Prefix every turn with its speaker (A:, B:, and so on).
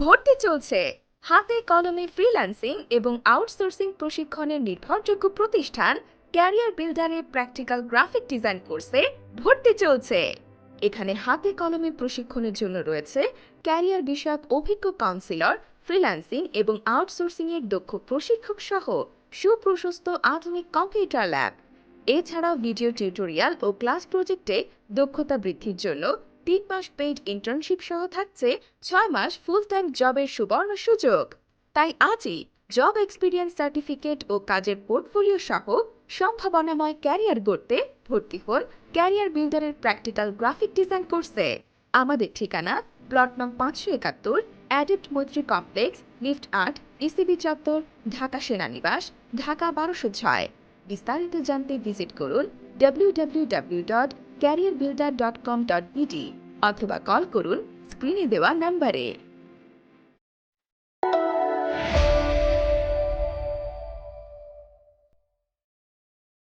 A: ভর্তি চলছে। হাতে কলমে ফ্রিল্যান্সিং এবং আউটসোর্সিং প্রশিক্ষণের নির্ভরযোগ্য প্রতিষ্ঠান ক্যারিয়ার বিল্ডারের প্র্যাকটিক্যাল গ্রাফিক ডিজাইন কোর্সে ভর্তি চলছে। এখানে হাতে কলমে প্রশিক্ষণের জন্য রয়েছে ক্যারিয়ার বিষয়ক অভিজ্ঞ কাউন্সিলর, ফ্রিল্যান্সিং এবং আউটসোর্সিং এর দক্ষ প্রশিক্ষক সহ সুপ্রশস্ত আধুনিক কম্পিউটার ল্যাব। এছাড়াও ভিডিও টিউটোরিয়াল ও ক্লাস প্রজেক্টে দক্ষতা বৃদ্ধির জন্য 3 মাস পেইড ইন্টার্নশিপ সহ থাকছে 6 মাস ফুল টাইম জবের সুবর্ণ সুযোগ। তাই আজই জব এক্সপিরিয়েন্স সার্টিফিকেট ও কাজের পোর্টফোলিও সহ সম্ভাবনাময় ক্যারিয়ার গড়তে ভর্তি হন ক্যারিয়ার বিল্ডারের প্র্যাকটিক্যাল গ্রাফিক ডিজাইন কোর্সে। আমাদের ঠিকানা প্লট নং 571, অ্যাডিপ্ট মৈত্রী কমপ্লেক্স, লিফট 8, ইসিবি চত্বর, ঢাকা সেনানিবাস, ঢাকা 1206। বিস্তারিত জানতে ভিজিট করুন www.careerbuilder.com.bd অথবা কল করুন স্ক্রিনে দেওয়া নম্বরে।